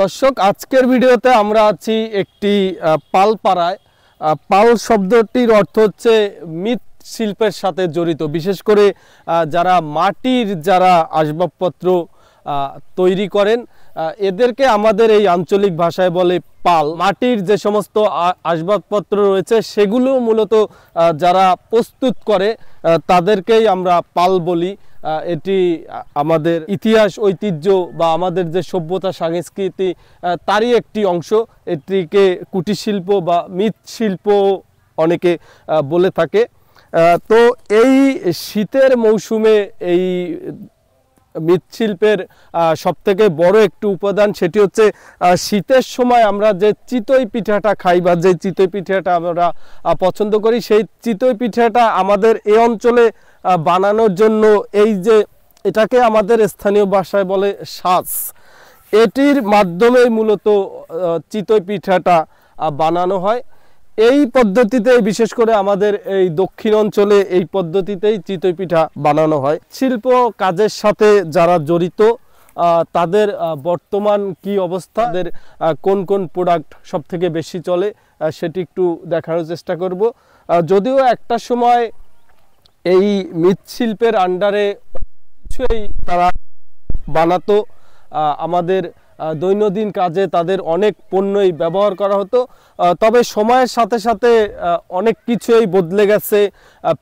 দর্শক আজকের ভিডিওতে আমরা আছি একটি পালপাড়ায়। পাল শব্দটির অর্থ হচ্ছে মৃৎ শিল্পের সাথে জড়িত, বিশেষ করে যারা মাটির আসবাবপত্র তৈরি করেন এদেরকে আমাদের এই আঞ্চলিক ভাষায় বলে পাল। মাটির যে সমস্ত আসবাবপত্র রয়েছে সেগুলো মূলত যারা প্রস্তুত করে তাদেরকেই আমরা পাল বলি। এটি আমাদের ইতিহাস ঐতিহ্য বা আমাদের যে সভ্যতা সংস্কৃতি তারই একটি অংশ। এটিকে কুটির শিল্প বা মৃৎশিল্প অনেকে বলে থাকে। তো এই শীতের মৌসুমে এই মৃৎশিল্পের সবথেকে বড় একটি উপাদান সেটি হচ্ছে শীতের সময় আমরা যে চিতই পিঠাটা খাই বা যে চিতই পিঠাটা আমরা পছন্দ করি, সেই চিতই পিঠাটা আমাদের এই অঞ্চলে বানানোর জন্য এই যে এটাকে আমাদের স্থানীয় ভাষায় বলে সাজ, এটির মাধ্যমেই মূলত চিতই পিঠাটা বানানো হয়। এই পদ্ধতিতে বিশেষ করে আমাদের এই দক্ষিণ অঞ্চলে এই পদ্ধতিতেই চিতই পিঠা বানানো হয়। শিল্প কাজের সাথে যারা জড়িত তাদের বর্তমান কি অবস্থা, তাদের কোন কোন প্রোডাক্ট সব থেকে বেশি চলে সেটি একটু দেখানোর চেষ্টা করব। যদিও একটা সময় এই মৃৎশিল্পের আন্ডারে কিছুই তারা বানাতো, আমাদের দৈনন্দিন কাজে তাদের অনেক পণ্যই ব্যবহার করা হতো। তবে সময়ের সাথে সাথে অনেক কিছুই বদলে গেছে।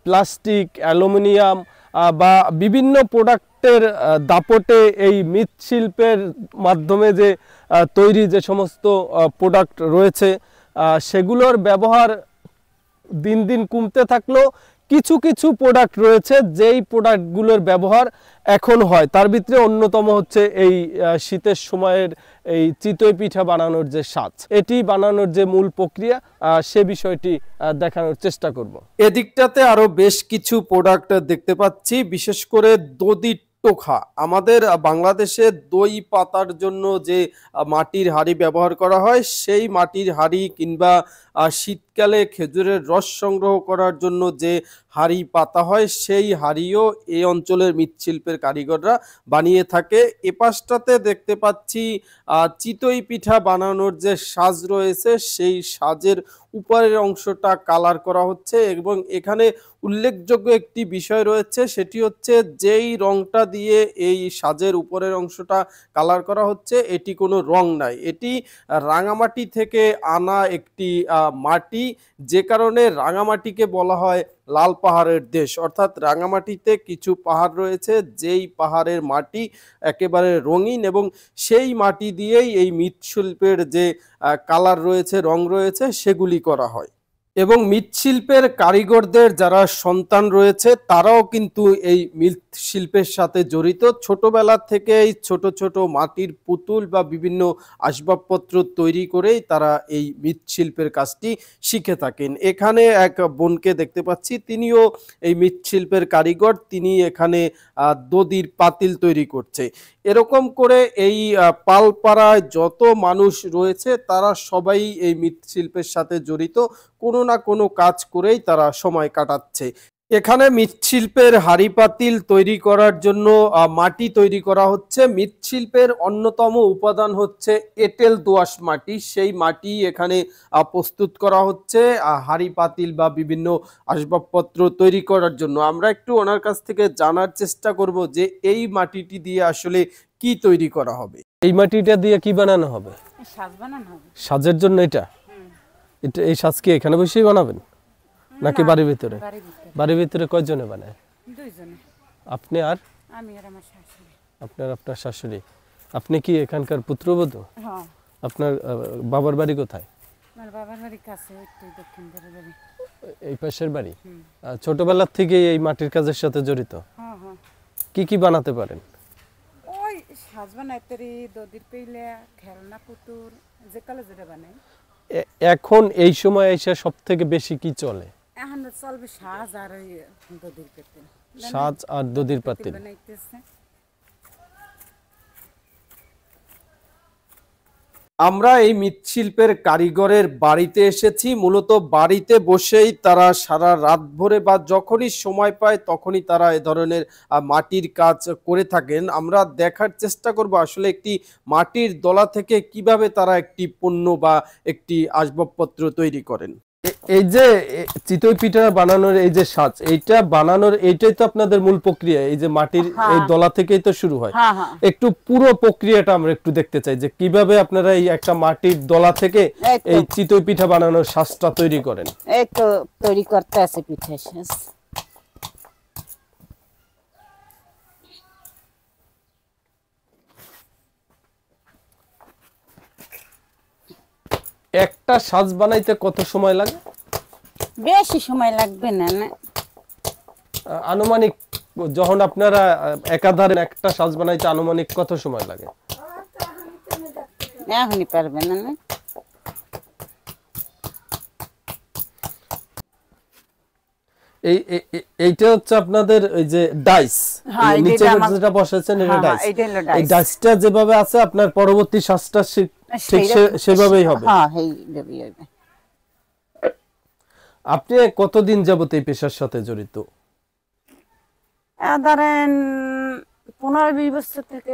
প্লাস্টিক, অ্যালুমিনিয়াম বা বিভিন্ন প্রোডাক্টের দাপটে এই মৃৎশিল্পের মাধ্যমে যে তৈরি যে সমস্ত প্রোডাক্ট রয়েছে সেগুলোর ব্যবহার দিন দিন কমতে থাকলো। কিছু কিছু প্রোডাক্ট রয়েছে যেই প্রোডাক্টগুলোর ব্যবহার এখন হয়, তার ভিতরে অন্যতম হচ্ছে এই শীতের সময়ের এই চিতই পিঠা বানানোর যে সাজ, এটি বানানোর যে মূল প্রক্রিয়া সে বিষয়টি দেখানোর চেষ্টা করব। এদিকটাতে আরো বেশ কিছু প্রোডাক্ট দেখতে পাচ্ছি, বিশেষ করে দধি টোখা। আমাদের বাংলাদেশে দই পাতার জন্য যে মাটির হাঁড়ি ব্যবহার করা হয়, সেই মাটির হাঁড়ি কিংবা শীতকালে খেজুরের রস সংগ্রহ করার জন্য যে হাঁড়ি পাতা হয়, সেই হাঁড়িও এই অঞ্চলের মৃৎশিল্পের কারিগররা বানিয়ে থাকে। এ পাশটাতে দেখতে পাচ্ছি চিতই পিঠা বানানোর যে সাজ রয়েছে, সেই সাজের উপরের অংশটা কালার করা হচ্ছে এবং এখানে উল্লেখযোগ্য একটি বিষয় রয়েছে, সেটি হচ্ছে যেই রংটা দিয়ে এই সাজের উপরের অংশটা কালার করা হচ্ছে এটি কোনো রং নাই, এটি রাঙামাটি থেকে আনা একটি মাটি, যে কারণে রাঙামাটিকে বলা হয় লাল পাহাড়ের দেশ। অর্থাৎ রাঙামাটিতে কিছু পাহাড় রয়েছে যেই পাহাড়ের মাটি একেবারে রঙিন এবং সেই মাটি দিয়েই এই মৃৎশিল্পের যে কালার রয়েছে, রং রয়েছে, সেগুলি করা হয়। এবং মৃৎশিল্পের কারিগরদের যারা সন্তান রয়েছে তারাও কিন্তু এই মৃৎশিল্পের সাথে জড়িত। ছোটবেলা থেকেই ছোট ছোট মাটির পুতুল বা বিভিন্ন আসবাবপত্র তৈরি করেই তারা এই মৃৎশিল্পের কাজটি শিখে থাকেন। এখানে এক বোনকে দেখতে পাচ্ছি, তিনিও এই মৃৎশিল্পের কারিগর, তিনি এখানে দধির পাতিল তৈরি করছে। এরকম করে এই পালপাড়ায় যত মানুষ রয়েছে তারা সবাই এই মৃৎশিল্পের সাথে জড়িত, কোনো না কোনো কাজ করেই তারা সময় কাটাচ্ছে। এখানে মৃৎশিল্পের হাঁড়ি পাতিল তৈরি করার জন্য মাটি তৈরি করা হচ্ছে। মৃৎশিল্পের অন্যতম উপাদান হচ্ছে এঁটেল দোআঁশ মাটি, সেই মাটি এখানে প্রস্তুত করা হচ্ছে হাঁড়ি পাতিল বা বিভিন্ন আসবাবপত্র তৈরি করার জন্য। আমরা একটু ওনার কাছ থেকে জানার চেষ্টা করব যে এই মাটিটি দিয়ে আসলে কি তৈরি করা হবে। এই মাটিটা দিয়ে কি বানানো হবে? সাজ বানানো হবে। সাজের জন্য এটা এই সাজ কি এখানে বসেই বানাবেন নাকি বাড়ির ভিতরে? বাড়ির ভিতরে কয়জনে বানায়? দুইজনে। আপনি আর? আমি আর আমার শাশুড়ি। আপনার শাশুড়ি। আপনি কি এখানকার পুত্রবধূ? হ্যাঁ। আপনার বাবার বাড়ি কোথায়? আমার বাবার বাড়ি কাছে, একটু দক্ষিণ দিকের বাড়ি। এই পাশের বাড়ি। ছোটবেলা থেকে এই মাটির কাজের সাথে জড়িত? হ্যাঁ হ্যাঁ। কি কি বানাতে পারেন? ওই সাজ বানাইতেরি, দধির পেইলা, খেলনা পুতুল, যে কালে যেটা বানাই। এখন এই সময় এসে সব থেকে বেশি কি চলে? এখন চলবে সাজ আর ওই দধির পাতিল। সাজ আর দধির পাতিল বানাইতেছে। আমরা এই মৃৎশিল্পের কারিগরের বাড়িতে এসেছি। মূলত বাড়িতে বসেই তারা সারা রাত ভরে বা যখনই সময় পায় তখনই তারা এ ধরনের মাটির কাজ করে থাকেন। আমরা দেখার চেষ্টা করব আসলে একটি মাটির দলা থেকে কিভাবে তারা একটি পণ্য বা একটি আসবাবপত্র তৈরি করেন। এই যে চিতই পিঠা বানানোর এই যে সাজ, এইটা বানানোর এইটাই তো আপনাদের মূল প্রক্রিয়া, এই যে মাটির এই দলা থেকেই তো শুরু হয়। একটু পুরো প্রক্রিয়াটা আমরা একটু দেখতে চাই যে কিভাবে আপনারা এই একটা মাটির দলা থেকে এই চিতই পিঠা বানানোর সাজটা তৈরি করেন। এই তো তৈরি করতে আছে পিঠা সাজ। একটা সাজ বানাইতে কত সময় লাগে? বেশি সময় লাগবে না। আনুমানিক যখন আপনারা একাধারে একটা সাজ বানাইতে আনুমানিক কত সময় লাগে? এখনই পারবে না। এইটা হচ্ছে আপনাদের ওই যে ডাইস, নিচে যেটা বসাচ্ছেন এটা ডাইস। এই ডাইসটা যেভাবে আছে আপনার পরবর্তী সাজটা ঠিক সেভাবেই হবে। আপনি কতদিন যাবত এই পেশার সাথে জড়িত? ধরেন 15-20 বছর থেকে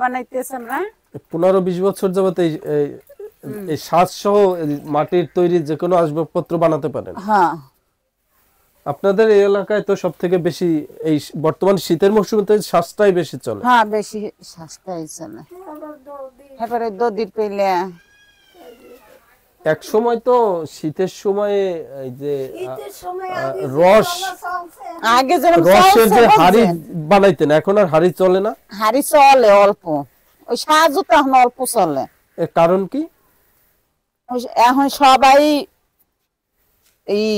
বানাইতেছে। আমরা 15-20 বছর যাবত এই সাজ সহ মাটির তৈরি যে কোনো আসবাবপত্র বানাতে পারেন। হ্যাঁ। আপনাদের এই এলাকায় তো সবথেকে বেশি এই বর্তমান শীতের মৌসুমে তো সাজটাই বেশি চলে। হ্যাঁ, বেশি সাজটাই চলে। এবারে দদির পেলে এক সময় তো শীতের সময়ে এই যে রস, আগে রসের যে হাড়ি বানাইতেন, এখন আর হাড়ি চলে না। হাড়ি চলে অল্প, ওই সাজও তো এখন অল্প চলে। এর কারণ কি? এখন সবাই এই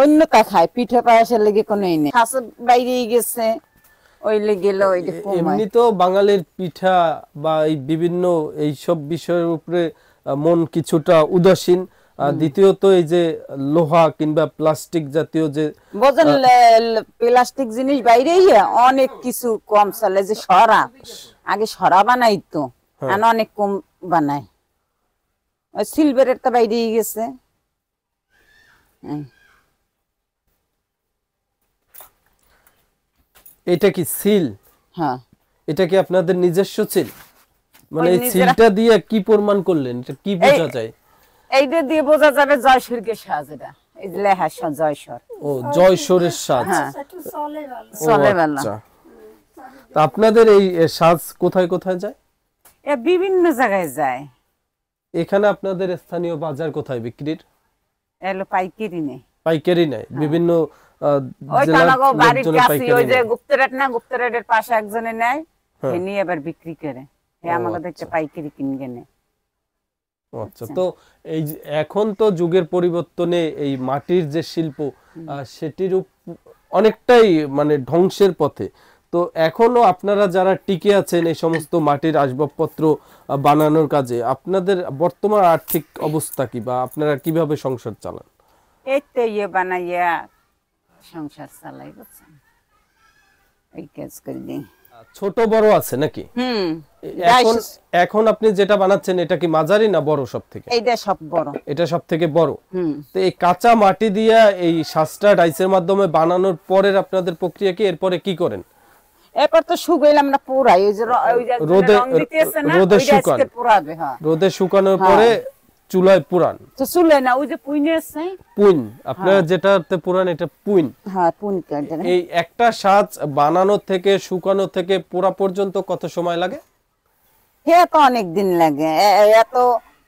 অন্যটা খায়, পিঠে পায়েসের লেগে কোনো নেই, বাইরে গেছে ওই লেগে। এমনি তো বাঙালির পিঠা বা এই বিভিন্ন এইসব বিষয়ের উপরে মন কিছুটা উদাসীন। দ্বিতীয়ত এই যে লোহা কিংবা প্লাস্টিক জাতীয় যে প্লাস্টিক জিনিস বাইরে অনেক কিছু কম চলে। যে সরা, আগে সরা বানাইতো, অনেক কম বানায়। সিলভারের তো বাইরে গেছে। এটা কি সিল? হ্যাঁ। এটা কি আপনাদের নিজস্ব সিল? মানে এই সিলটা দিয়ে কি প্রমাণ করলেন? এটা কি বোঝা যায়? এইটা দিয়ে বোঝা যাবে জয়সূর্যের সাজ। এটা এই লেখা জয়সূর। ও, জয়সূরের সাজ। চলে ভালো। তা আপনাদের এই সাজ কোথায় কোথায় যায়? বিভিন্ন জায়গায় যায়। এখানে আপনাদের স্থানীয় বাজার কোথায় বিক্রির? এলো পাইকারি নেই। পাইকারি নেই, বিভিন্ন গুপ্তরাটের পাশে একজনে নেয়, নিয়ে আবার বিক্রি করে, আমাদের পাইকারি কিনে নেয়। আচ্ছা, তো এই এখন তো যুগের পরিবর্তনে এই মাটির যে শিল্প সেটির অনেকটাই মানে ধ্বংসের পথে। তো এখনো আপনারা যারা টিকে আছেন এই সমস্ত মাটির আসবাবপত্র বানানোর কাজে, আপনাদের বর্তমান আর্থিক অবস্থা কি বা আপনারা কিভাবে সংসার চালান? এই তো বানাইয়া সংসার চালাই, বুঝছেন, এই কাজ করে দিই। ছোট বড় আছে নাকি? এখন আপনি যেটা বানাচ্ছেন এটা কি মাঝারি না বড়? সব থেকে এইটা সব বড়। এটা সব থেকে বড়। তো এই কাঁচা মাটি দিয়া এই সাজটা ডাইসের মাধ্যমে বানানোর পরের আপনাদের প্রক্রিয়া কি? এরপরে কি করেন? এরপর তো শুকাইলে আমরা পুরাই, ওই যে রোদে শুকান, রোদে শুকানোর পরে চুলায় পুরান। তো চুলায় না, ওই যে পুইন আছে, পুইন। আপনারা যেটাতে পুরান এটা পুইন। হ্যাঁ, পুইন। এই একটা সাজ বানানো থেকে শুকানো থেকে পুরা পর্যন্ত কত সময় লাগে? হ্যাঁ, তো অনেক দিন লাগে। এত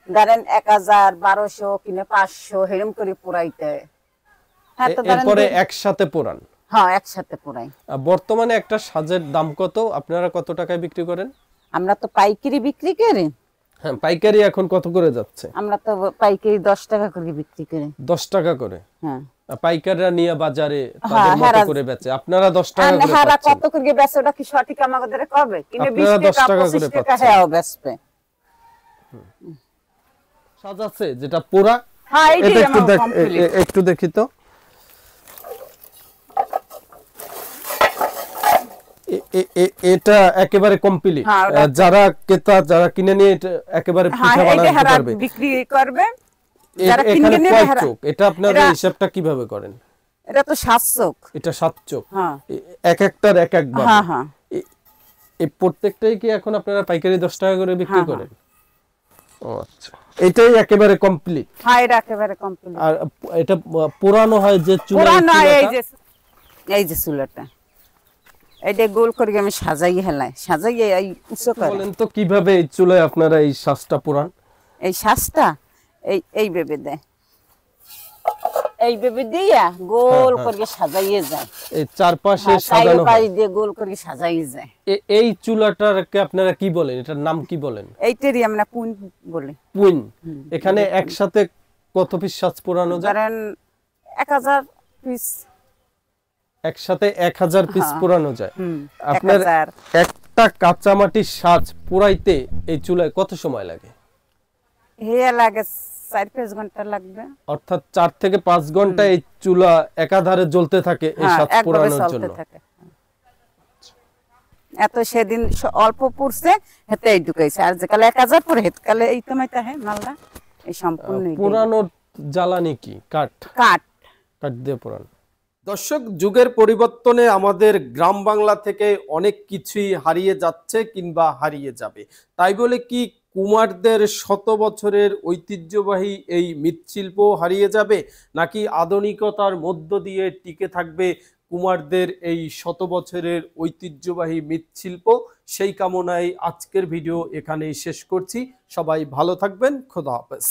ধরেন 1000, 1200 কিনে 500 এরকম করে পুরাইতে। হ্যাঁ, তো এরপরে একসাথে পুরান। হ্যাঁ, একসাথে পুরাই। বর্তমানে একটা সাজের দাম কত? আপনারা কত টাকায় বিক্রি করেন? আমরা তো পাইকারি বিক্রি করি। হ্যাঁ, পাইকারি এখন কত করে যাচ্ছে? আমরা তো পাইকারি 10 টাকা করে বিক্রি করি। 10 টাকা করে? হ্যাঁ। পাইকাররা নিয়ে বাজারে তাদের মত করে বেচে, আপনারা 10 টাকা করে পাচ্ছেন। পাচ্ছেন। কত করে বেচে ওটা কি সঠিক আমাদের কবে? কিনে 20 টাকা 10 টাকা করে পাচ্ছেন। হ্যাঁ, বেচবে। সাজ আছে যেটা পুরা? হ্যাঁ, এটা একটু দেখি তো। এটা একেবারে কমপ্লিট, হ্যাঁ, যারা ক্রেতা যারা কিনে নিয়ে এটা একেবারে হ্যাঁ পিঠা এইটা বানাতে হারা পারবে। বিক্রি করবে যারা এখানে কিনে নিয়ে কয় হারা- চোখ? এটা আপনারা এরা- হিসাবটা কিভাবে করেন? এটা তো 7 চোখ। এটা 7 চোখ, হ্যাঁ এক একটার এক এক ভাবে। হ্যাঁ হ্যাঁ এই প্রত্যেকটাই কি এখন আপনারা পাইকারি 10 টাকা করে বিক্রি হ্যাঁ, করেন? ও আচ্ছা, এটাই একেবারে কমপ্লিট। হ্যাঁ এটা একেবারে কমপ্লিট। আর এটা পুরানো হয় যে পুরানো এই চুলা, যে এই যে চুলাটা এইটা গোল করে আমি সাজাই হেলাই সাজাই এই উঁচু করে। বলেন তো কিভাবে এই চুলায় আপনারা এই শ্বাসটা পুরান? এই শ্বাসটা এই ভেবে দেয়, এই ভেবে দিয়া গোল করে সাজাইয়ে যায়। এই চারপাশে হ্যাঁ, সাজানো হয়। চারিপাশ দিয়ে গোল করে সাজাইয়ে যায়। এই চুলাটাকে আপনারা কি বলেন? এটার নাম কি বলেন? এইটারই আমরা পুন বলি। পুইন। এখানে একসাথে কত পিস শ্বাস পোড়ানো যায়? ধরেন 1000 পিস। একসাথে 1000 পিস হ্যাঁ। পোড়ানো যায়। হুম, আপনার 1000 একটা কাঁচামাটির সাজ পোড়াইতে এই চুলায় কত সময় লাগে? হে লাগে 4-5 ঘন্টা লাগবে। অর্থাৎ 4 থেকে 5 ঘন্টা এই চুলা একাধারে জ্বলতে থাকে এই হ্যাঁ সাজ একভাবে পোড়ানোর চলতে জন্য। থাকে। এত সেদিন অল্প পড়ছে হেতেই ঢুকাইছে, আর যে কালে 1000 পরে হেত কালে এই তোমাইতা হে মালদা এই সম্পূর্ণ পোড়ানোর জ্বালানি কি? কাঠ। কাঠ। কাঠ দিয়ে পোড়ানো। দর্শক, যুগের পরিবর্তনে আমাদের গ্রাম বাংলা থেকে অনেক কিছুই হারিয়ে যাচ্ছে কিংবা হারিয়ে যাবে। তাই বলে কি কুমারদের শত বছরের ঐতিহ্যবাহী এই মৃৎশিল্প হারিয়ে যাবে, নাকি আধুনিকতার মধ্য দিয়ে টিকে থাকবে কুমারদের এই শত বছরের ঐতিহ্যবাহী মৃৎশিল্প? সেই কামনায় আজকের ভিডিও এখানেই শেষ করছি। সবাই ভালো থাকবেন। খোদা হাফেজ।